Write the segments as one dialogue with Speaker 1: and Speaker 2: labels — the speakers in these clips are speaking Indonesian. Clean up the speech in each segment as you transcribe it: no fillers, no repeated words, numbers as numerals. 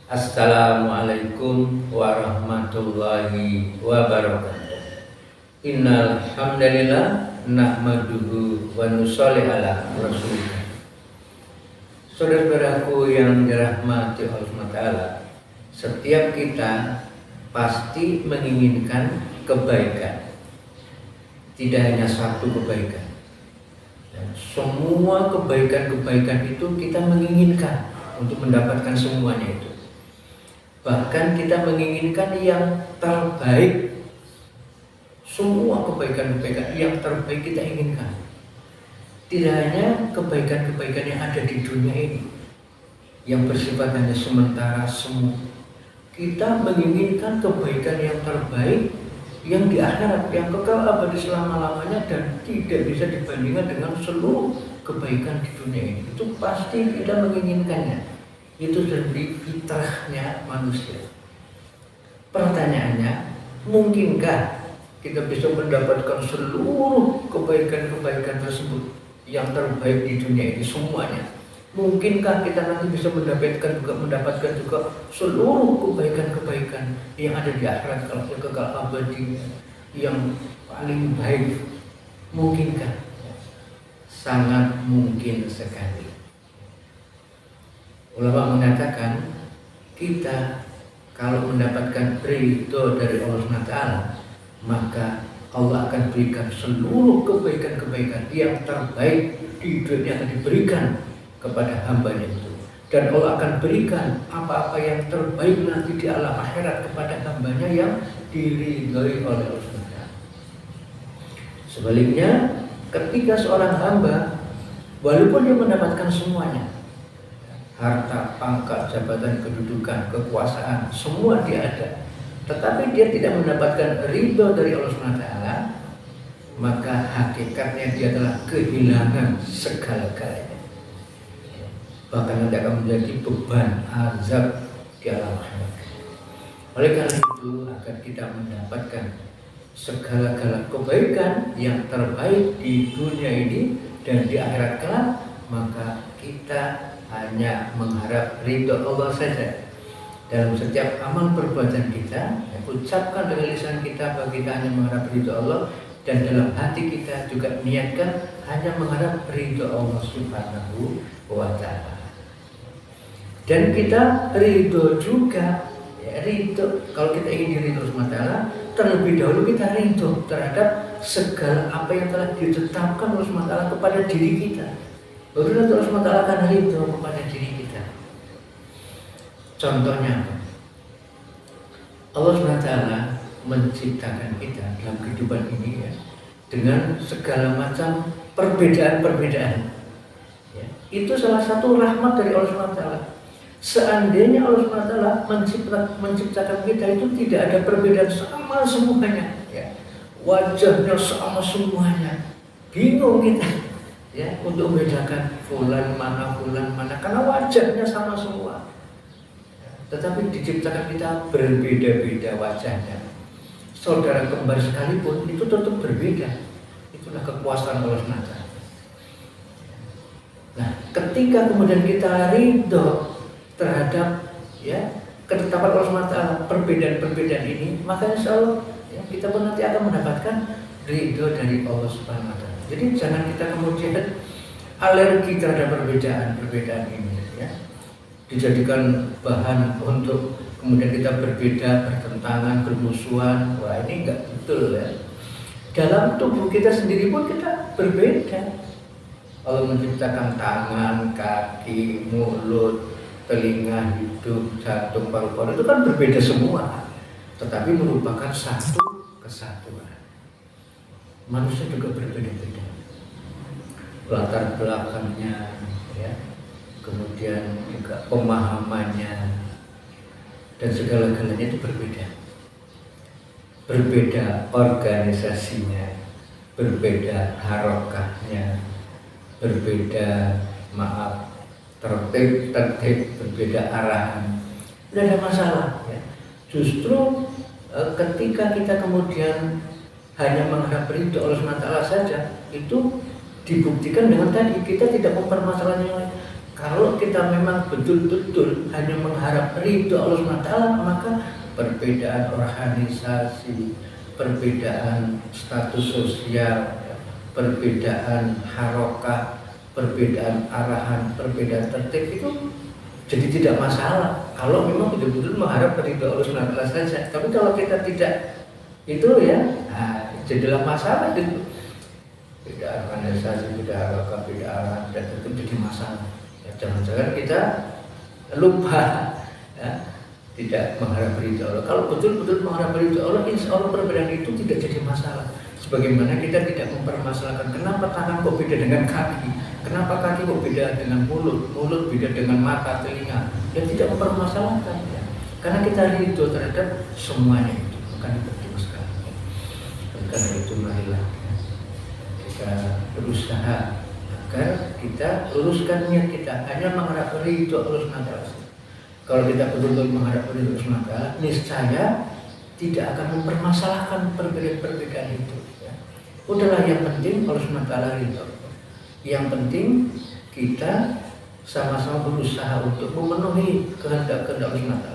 Speaker 1: Assalamualaikum warahmatullahi wabarakatuh. Innal hamdalillah nahmaduhu wa nusolli ala rasulillah. Saudara-saudaraku yang dirahmati Allah SWT, setiap kita pasti menginginkan kebaikan. Tidak hanya satu kebaikan. Dan semua kebaikan-kebaikan itu kita menginginkan untuk mendapatkan semuanya itu. Bahkan kita menginginkan yang terbaik. Semua kebaikan-kebaikan yang terbaik kita inginkan. Tidak hanya kebaikan-kebaikan yang ada di dunia ini, yang bersifat hanya sementara semu. Kita menginginkan kebaikan yang terbaik, yang di akhirat, yang kekal abadi selama-lamanya dan tidak bisa dibandingkan dengan seluruh kebaikan di dunia ini. Itu pasti kita menginginkannya. Itu dari fitrahnya manusia. Pertanyaannya, mungkinkah kita bisa mendapatkan seluruh kebaikan-kebaikan tersebut yang terbaik di dunia ini semuanya? Mungkinkah kita nanti bisa mendapatkan juga seluruh kebaikan-kebaikan yang ada di akhirat kalau kekal abadi yang paling baik? Mungkinkah? Sangat mungkin sekali. Ulama mengatakan kita kalau mendapatkan ridho dari Allah SWT, maka Allah akan berikan seluruh kebaikan-kebaikan yang terbaik di dunia yang akan diberikan kepada hambanya itu. Dan Allah akan berikan apa-apa yang terbaik nanti di alam akhirat kepada hambanya yang diridhoi oleh Allah SWT. Sebaliknya, ketika seorang hamba, walaupun dia mendapatkan semuanya, harta, pangkat, jabatan, kedudukan, kekuasaan, semua dia ada, tetapi dia tidak mendapatkan ridho dari Allah SWT, maka hakikatnya dia telah kehilangan segala-galanya. Bahkan nanti akan menjadi beban azab di alam akhirat. Oleh karena itu, agar kita mendapatkan segala-gala kebaikan yang terbaik di dunia ini dan di akhirat kelak, maka kita hanya mengharap ridho Allah saja. Dalam setiap amal perbuatan kita, ucapkan dengan lisan kita bahwa kita hanya mengharap ridho Allah, dan dalam hati kita juga niatkan hanya mengharap ridho Allah Subhanahu wa Ta'ala. Dan kita ridho juga, ridho, kalau kita ingin ridho Allah SWT, terlebih dahulu kita ridho terhadap segala apa yang telah ditetapkan Allah SWT kepada diri kita. Baru nanti Allah SWT akan ridho kepada diri kita. Contohnya apa? Allah SWT menciptakan kita dalam kehidupan ini ya, dengan segala macam perbedaan-perbedaan ya. Itu salah satu rahmat dari Allah SWT. Seandainya Allah SWT menciptakan kita itu tidak ada perbedaan, sama semuanya ya. Wajahnya sama semuanya, bingung kita ya, untuk membedakan fulan mana karena wajahnya sama semua. Tetapi diciptakan kita berbeda-beda wajahnya. Saudara kembar sekalipun itu tetap berbeda. Itulah kekuasaan Allah SWT. Nah, ketika kemudian kita ridho terhadap ya ketetapan Allah SWT, perbedaan-perbedaan ini, maka insya Allah ya, kita pun nanti akan mendapatkan ridho dari Allah Subhanahu wa Ta'ala. Jadi jangan kita kemudian alergi terhadap perbedaan ini ya, dijadikan bahan untuk kemudian kita berbeda, bertentangan, bermusuhan. Wah, ini enggak betul ya. Dalam tubuh kita sendiri pun kita berbeda. Allah menciptakan tangan, kaki, mulut, telinga, hidung, jantung, paru-paru, itu kan berbeda semua, tetapi merupakan satu kesatuan. Manusia juga berbeda-beda, latar belakangnya ya, kemudian juga pemahamannya dan segala-galanya itu berbeda. Berbeda organisasinya, berbeda harokahnya, berbeda tertib, berbeda arahan. Tidak ada masalah ya. Justru ketika kita kemudian hanya mengharap ridho Allah SWT saja, itu dibuktikan dengan tadi kita tidak mempermasalahkan yang lain. Kalau kita memang betul-betul hanya mengharap ridho Allah SWT, maka perbedaan organisasi, perbedaan status sosial, perbedaan harokah, perbedaan arahan, perbedaan tertib itu jadi tidak masalah. Kalau memang betul-betul mengharap ridho Allah SWT saja. Tapi kalau kita tidak itu ya, jadilah masalah itu. Beda organisasi, beda harokah, beda arahan, dan itu jadi masalah. Jangan-jangan kita lupa ya, tidak mengharap ridho Allah. Kalau betul-betul mengharap ridho Allah, insya Allah perbedaan itu tidak jadi masalah. Sebagaimana kita tidak mempermasalahkan kenapa tangan kok beda dengan kaki, kenapa kaki kok beda dengan mulut, mulut beda dengan mata, telinga. Ya tidak mempermasalahkan ya. Karena kita ridho terhadap semuanya itu, bukan penting sekali. Karena itu marilah kita berusaha agar kita luruskan niat kita hanya mengharap ridho Allah SWT. Kalau kita betul-betul mengharap ridho Allah SWT, niscaya tidak akan mempermasalahkan perbedaan-perbedaan itu. Ya. Udahlah, yang penting Allah SWT ridho. Yang penting kita sama-sama berusaha untuk memenuhi kehendak Allah SWT.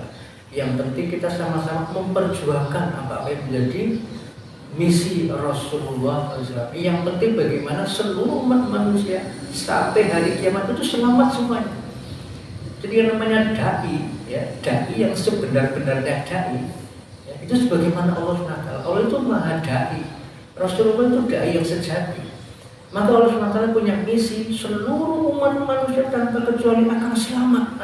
Speaker 1: Yang penting kita sama-sama memperjuangkan apa yang menjadi misi Rasulullah SAW. Yang penting bagaimana seluruh umat manusia sampai hari kiamat itu selamat semuanya. Jadi yang namanya dai, ya, dai yang sebenar-benarnya dai, ya, itu sebagaimana Allah SWT. Allah itu maha dai. Rasulullah itu dai yang sejati. Maka Allah SWT punya misi seluruh umat manusia tanpa kecuali akan selamat,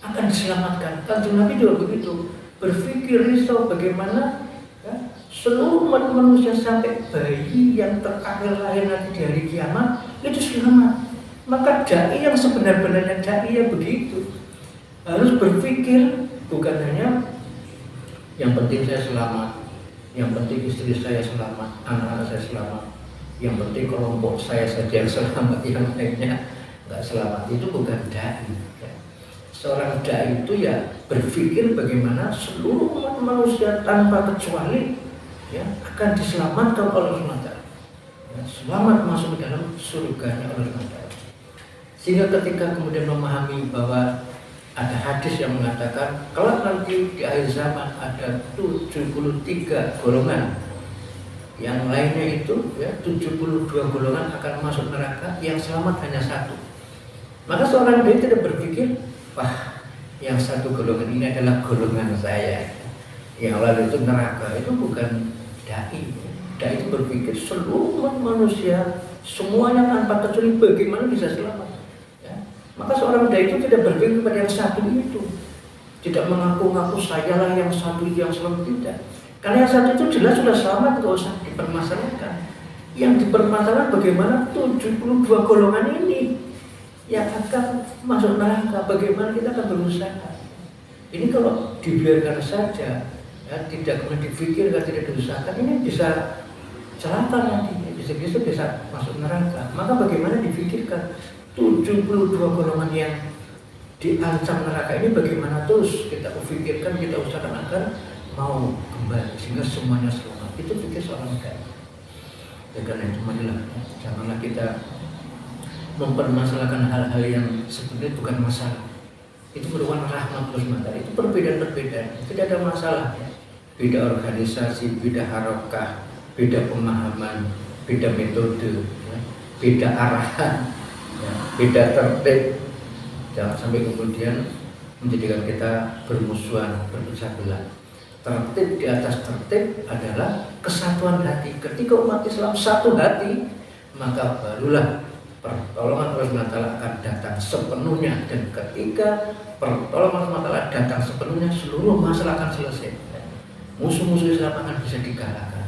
Speaker 1: akan diselamatkan. Kanjeng Nabi juga begitu, berpikir risau bagaimana seluruh umat manusia sampai bayi yang terakhir lahir nanti di hari kiamat itu selamat. Maka dai yang sebenar-benarnya dai yang begitu harus berpikir bukan hanya yang penting saya selamat, yang penting istri saya selamat, anak-anak saya selamat, yang penting kelompok saya saja yang selamat, yang lainnya nggak selamat. Itu bukan dai. Seorang dai itu ya berpikir bagaimana seluruh umat manusia tanpa kecuali ya, akan diselamatkan oleh Allah SWT. Ya, selamat masuk ke dalam surganya Allah SWT. Sehingga ketika kemudian memahami bahwa ada hadis yang mengatakan kalau nanti di akhir zaman ada 73 golongan, yang lainnya itu ya 72 golongan akan masuk neraka, yang selamat hanya satu. Maka seorang dai tidak berpikir, wah yang satu golongan ini adalah golongan saya, yang lalu itu neraka. Itu bukan dai. Dai itu berpikir seluruh umat manusia semuanya tanpa kecuali bagaimana bisa selamat. Ya. Maka seorang dai itu tidak berpikir pada yang satu itu, tidak mengaku-ngaku sayalah yang satu yang selamat, tidak. Karena yang satu itu jelas sudah selamat, tidak usah dipermasalahkan. Yang dipermasalahkan bagaimana 72 golongan ini yang akan masuk neraka, bagaimana kita akan berusaha. Ini kalau dibiarkan saja, ya, tidak kemudian dipikirkan, tidak diusahakan, ini bisa celaka nanti, bisa masuk neraka. Maka bagaimana dipikirkan 72 golongan yang diancam neraka ini, bagaimana terus kita pikirkan, kita usahakan agar mau kembali sehingga semuanya selamat. Itu pikir seorang dai. Ya, karena itu marilah, janganlah kita mempermasalahkan hal-hal yang sebenarnya bukan masalah. Itu merupakan rahmat Allah SWT. Itu perbedaan-perbedaan, tidak ada masalah. Ya. Beda organisasi, beda harokah, beda pemahaman, beda metode, ya, beda arahan, ya, beda tertib. Jangan sampai kemudian menjadikan kita bermusuhan, berpecah belah. Tertib di atas tertib adalah kesatuan hati. Ketika umat Islam satu hati, maka barulah pertolongan Allah SWT akan datang sepenuhnya. Dan ketika pertolongan Allah SWT datang sepenuhnya, seluruh masalah akan selesai. Musuh-musuh Islam akan bisa dikalahkan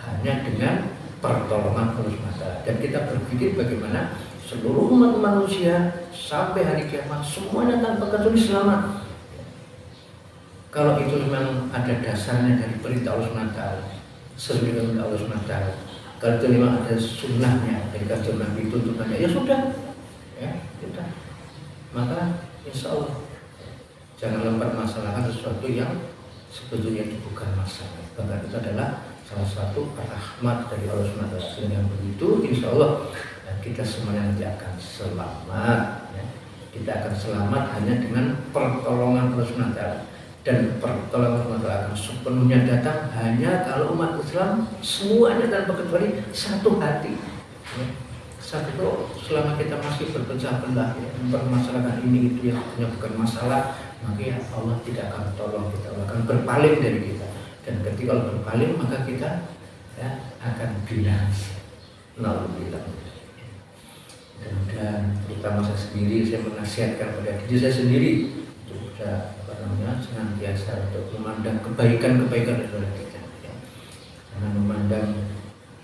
Speaker 1: hanya dengan pertolongan Allah SWT. Dan kita berpikir bagaimana seluruh umat manusia sampai hari kiamat semuanya tanpa kecuali selamat. Kalau itu memang ada dasarnya dari perintah Allah SWT, sesuai dengan Allah SWT. Kalau itu memang ada sunnahnya dari kajian Nabi, tuntunannya, ya sudah, ya sudah. Maka insya Allah jangan mempermasalahkan sesuatu yang sebetulnya itu bukan masalah. Bahkan itu adalah salah satu rahmat dari Allah SWT. Dengan begitu insya Allah kita semuanya nanti akan selamat. Ya. Kita akan selamat hanya dengan pertolongan Allah SWT, dan pertolongan Allah akan sepenuhnya datang hanya kalau umat Islam semuanya tanpa kecuali satu hati. Satu, selama kita masih berpecah belah, mempermasalahkan ini itu yang bukan masalah, maka ya Allah tidak akan tolong kita, Allah akan berpaling dari kita. Dan ketika Allah berpaling, maka kita akan binasa. Nauzubillah. Dan terutama saya sendiri, saya menasihatkan pada diri saya sendiri untuk senantiasa untuk memandang kebaikan-kebaikan dari kita, jangan memandang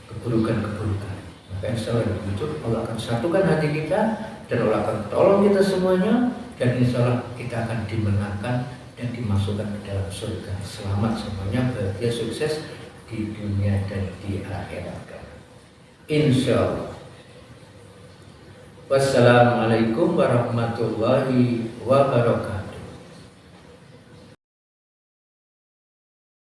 Speaker 1: keburukan-keburukan. Maka insya Allah itu Allah akan satukan hati kita, dan Allah akan tolong kita semuanya, dan insya Allah kita akan dimenangkan dan dimasukkan ke dalam surga. Selamat semuanya, bahagia, sukses di dunia dan di akhirat. Insya Allah. Wassalamualaikum warahmatullahi wabarakatuh.